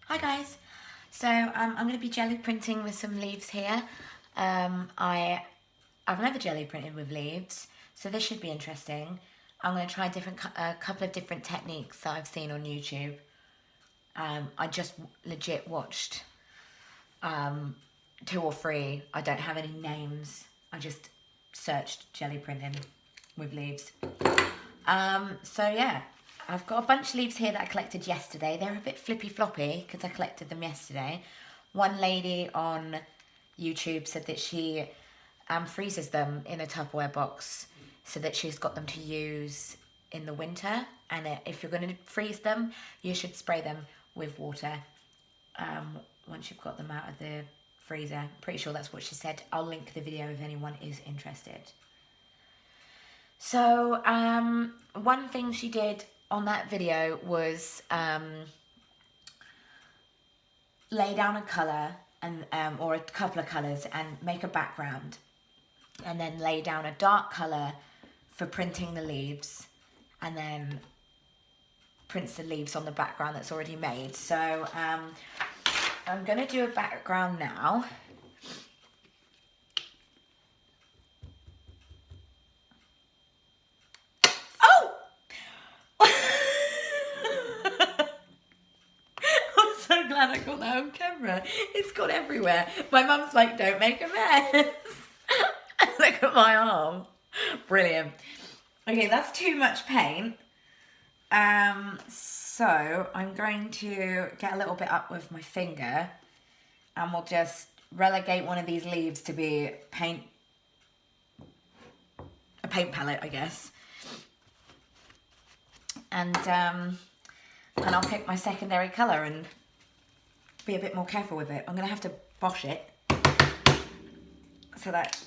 Hi guys, so I'm going to be jelly printing with some leaves here. I've never jelly printed with leaves, so this should be interesting. I'm going to try a couple of different techniques that I've seen on YouTube. I just legit watched 2 or 3. I don't have any names. I just searched jelly printing with leaves. So yeah, I've got a bunch of leaves here that I collected yesterday. They're a bit flippy floppy because I collected them yesterday. One lady on YouTube said that she freezes them in a Tupperware box so that she's got them to use in the winter. And if you're going to freeze them, you should spray them with water once you've got them out of the freezer. Pretty sure that's what she said. I'll link the video if anyone is interested. So one thing she did on that video was lay down a colour and or a couple of colours and make a background, and then lay down a dark colour for printing the leaves, and then prints the leaves on the background that's already made. So I'm going to do a background now. Glad I got that on camera. It's gone everywhere. My mum's like, don't make a mess. Look at my arm. Brilliant. Okay, that's too much paint. So I'm going to get a little bit up with my finger and we'll just relegate one of these leaves to be a paint palette, I guess. And I'll pick my secondary colour and be a bit more careful with it. I'm going to have to bosh it so that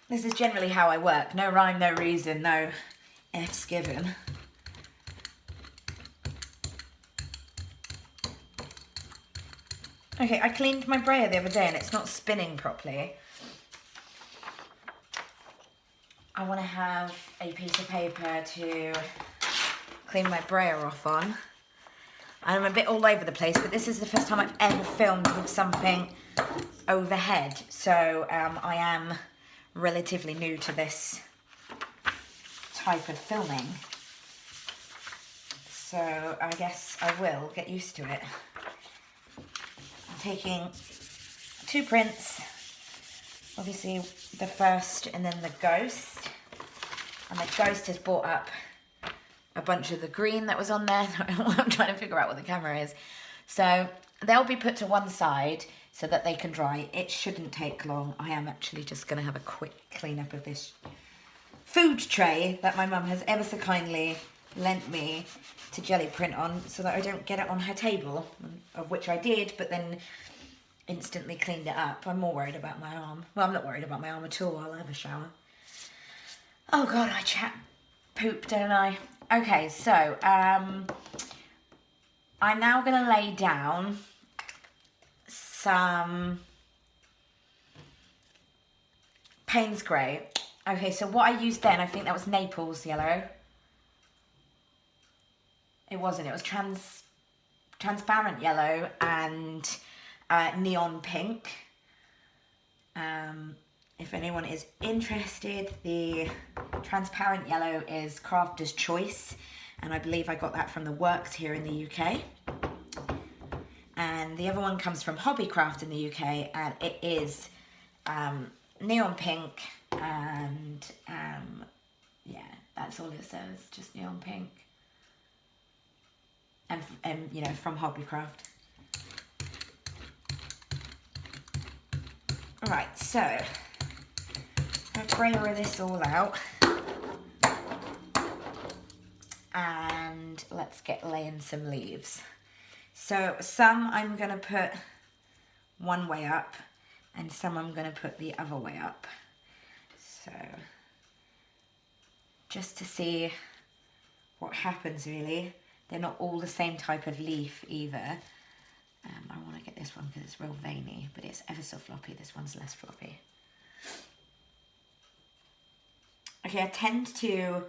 this is generally how I work. No rhyme, no reason, no F's given. Okay, I cleaned my brayer the other day and it's not spinning properly. I want to have a piece of paper to clean my brayer off on. I'm a bit all over the place, but this is the first time I've ever filmed with something overhead. So I am relatively new to this type of filming. So I guess I will get used to it. I'm taking 2 prints. Obviously the first and then the ghost. And the ghost has brought up a bunch of the green that was on there. I'm trying to figure out what the camera is. So they'll be put to one side so that they can dry. It shouldn't take long. I am actually just going to have a quick clean up of this food tray that my mum has ever so kindly lent me to jelly print on so that I don't get it on her table, of which I did, but then instantly cleaned it up. I'm more worried about my arm. Well, I'm not worried about my arm at all. I'll have a shower. Oh God, I chat poop, don't I? Okay, so I'm now going to lay down some Payne's Grey. Okay, so what I used then, I think that was Naples yellow. It wasn't. It was transparent yellow and neon pink. If anyone is interested, the transparent yellow is Crafter's Choice, and I believe I got that from the Works here in the UK. And the other one comes from Hobbycraft in the UK, and it is neon pink, and yeah, that's all it says, just neon pink. And you know, from Hobbycraft. Right, so I'm going to brayer this all out, and let's get laying some leaves. So some I'm going to put one way up, and some I'm going to put the other way up. So just to see what happens, really. They're not all the same type of leaf either. I want to get this one because it's real veiny, but it's ever so floppy. This one's less floppy. Okay, I tend to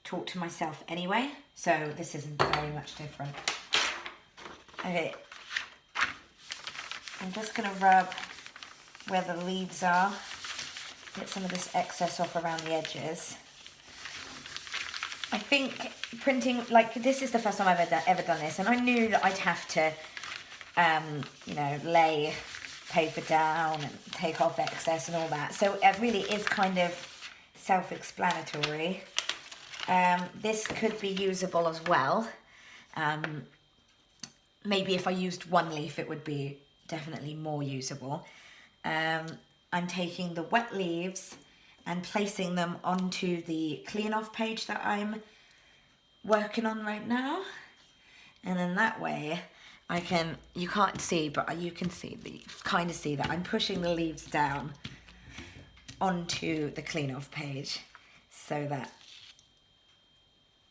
talk to myself anyway, so this isn't very much different. Okay, I'm just going to rub where the leaves are, get some of this excess off around the edges. I think printing, like, this is the first time I've ever done this, and I knew that I'd have to, you know, lay paper down and take off excess and all that. So it really is kind of self-explanatory. This could be usable as well. Maybe if I used one leaf, it would be definitely more usable. I'm taking the wet leaves and placing them onto the clean off page that I'm working on right now. And then that way I can, you can't see, but you can see, kind of see that I'm pushing the leaves down onto the clean off page so that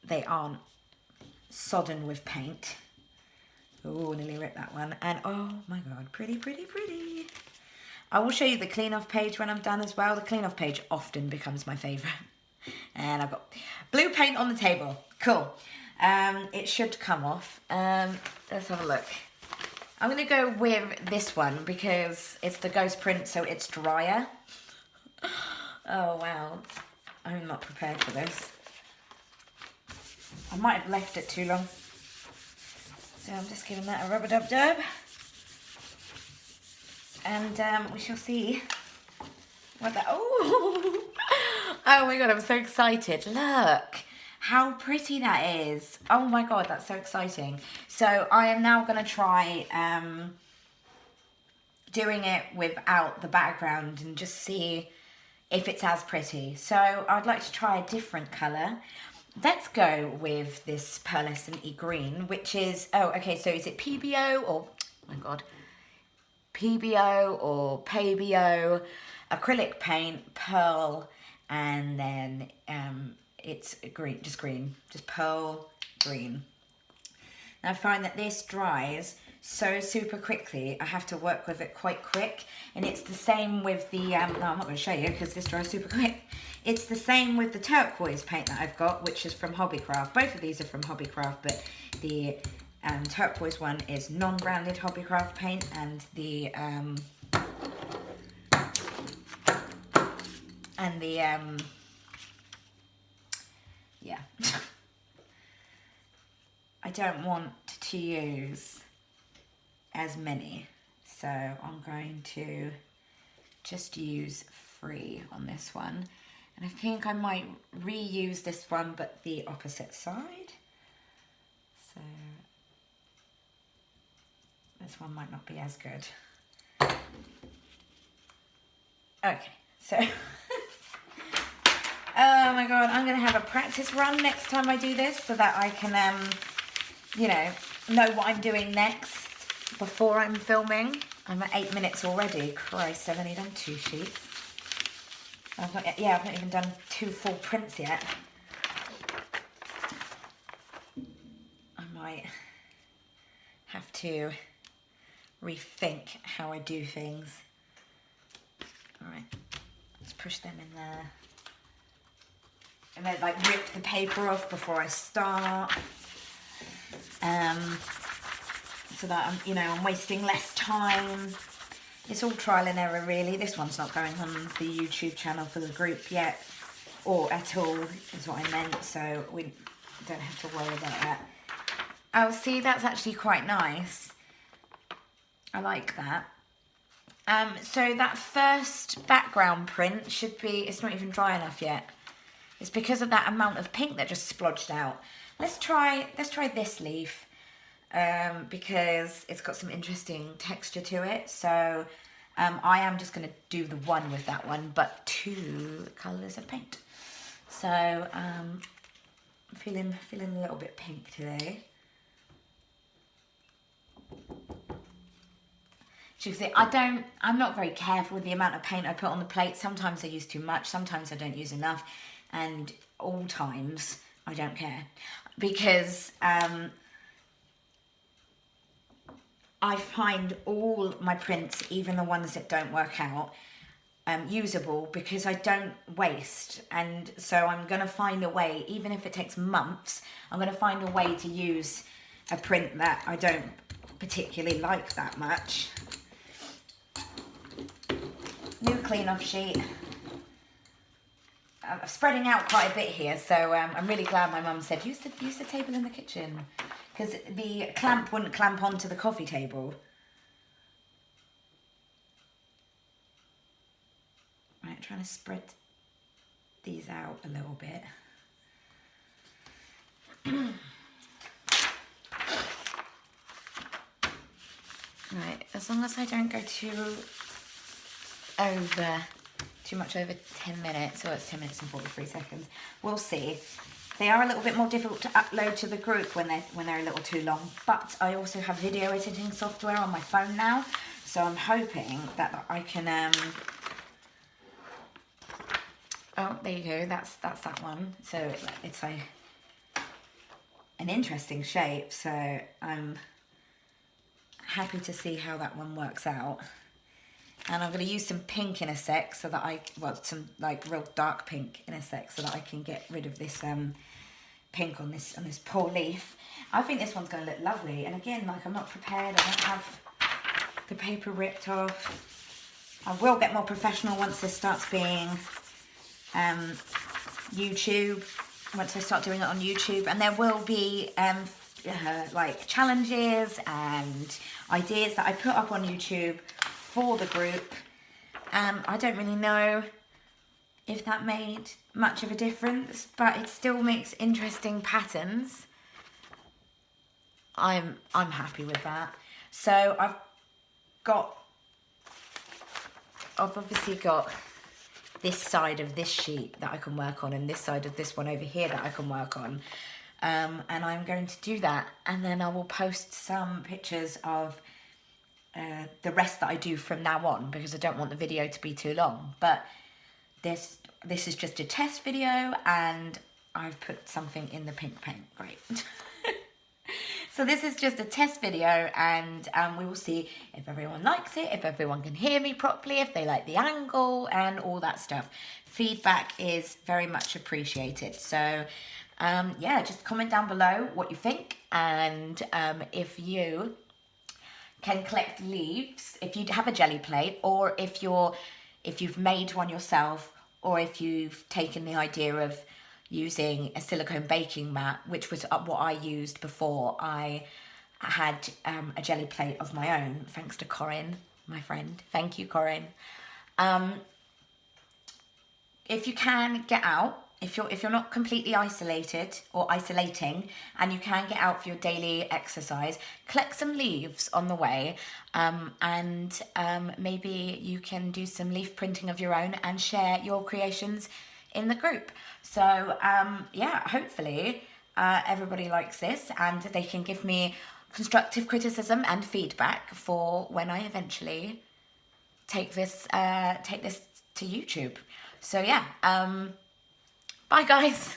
they aren't sodden with paint. Oh, nearly ripped that one. And oh my God, pretty, pretty, pretty. I will show you the clean off page when I'm done as well. The clean off page often becomes my favorite. And I've got blue paint on the table. Cool. It should come off. Let's have a look. I'm going to go with this one because it's the ghost print, so it's drier. Oh, wow. I'm not prepared for this. I might have left it too long. So I'm just giving that a rub-a-dub-dub. And we shall see what that... Oh! Oh my God, I'm so excited. Look how pretty that is. Oh my God, that's so exciting. So I am now going to try doing it without the background and just see if it's as pretty. So I'd like to try a different colour. Let's go with this pearlescent green, which is, oh, okay, so is it PBO or, oh my God, PBO or PBO, acrylic paint, pearl, and then it's green, just pearl green. Now I find that this dries so super quickly. I have to work with it quite quick, and it's the same with the, no, I'm not going to show you because this dries super quick. It's the same with the turquoise paint that I've got, which is from Hobbycraft. Both of these are from Hobbycraft, but the turquoise one is non-branded Hobbycraft paint, and the yeah. I don't want to use as many, so I'm going to just use 3 on this one. And I think I might reuse this one, but the opposite side. So this one might not be as good. Okay, so oh my God, I'm going to have a practice run next time I do this so that I can, you know what I'm doing next before I'm filming. I'm at 8 minutes already. Christ, I've only done 2 sheets. I've not even done 2 full prints yet. I might have to rethink how I do things. All right, let's push them in there. And then like rip the paper off before I start. So that I'm wasting less time. It's all trial and error really. This one's not going on the YouTube channel for the group yet, or at all is what I meant, so we don't have to worry about that. Oh, see, that's actually quite nice. I like that. So that first background print should be, it's not even dry enough yet. It's because of that amount of pink that just splodged out. Let's try this leaf. Because it's got some interesting texture to it. So I am just going to do the one with that one, but 2 colours of paint. So I'm feeling a little bit pink today. So you can see, I'm not very careful with the amount of paint I put on the plate. Sometimes I use too much, sometimes I don't use enough, and all times I don't care. Because I find all my prints, even the ones that don't work out, usable because I don't waste, and so I'm going to find a way, even if it takes months, I'm going to find a way to use a print that I don't particularly like that much. New clean off sheet. I'm spreading out quite a bit here, so I'm really glad my mum said use the table in the kitchen, because the clamp wouldn't clamp onto the coffee table. Right, trying to spread these out a little bit. Right, as long as I don't go too much over 10 minutes, so it's 10 minutes and 43 seconds, we'll see. They are a little bit more difficult to upload to the group when they're a little too long, but I also have video editing software on my phone now, so I'm hoping that I can oh, there you go, that's that one. So it's an interesting shape, so I'm happy to see how that one works out. And I'm going to use some pink in a sec so that some like real dark pink in a sec so that I can get rid of this pink on this poor leaf. I think this one's going to look lovely. And again, like, I'm not prepared. I don't have the paper ripped off. I will get more professional once this starts being YouTube. Once I start doing it on YouTube, and there will be like challenges and ideas that I put up on YouTube for the group. I don't really know if that made much of a difference, but it still makes interesting patterns. I'm happy with that. So I've obviously got this side of this sheet that I can work on, and this side of this one over here that I can work on. And I'm going to do that, and then I will post some pictures of the rest that I do from now on, because I don't want the video to be too long. But this is just a test video, and I've put something in the pink paint. Great. So this is just a test video, and we will see if everyone likes it, if everyone can hear me properly, if they like the angle and all that stuff. Feedback is very much appreciated. So yeah, just comment down below what you think, and if you can collect leaves, if you have a jelly plate, or if you've made one yourself, or if you've taken the idea of using a silicone baking mat, which was what I used before I had a jelly plate of my own, thanks to Corinne, my friend. Thank you, Corinne. If you can get out, if you're not completely isolated or isolating, and you can get out for your daily exercise, collect some leaves on the way, and maybe you can do some leaf printing of your own and share your creations in the group. So yeah, hopefully everybody likes this, and they can give me constructive criticism and feedback for when I eventually take this to YouTube. So yeah, bye guys.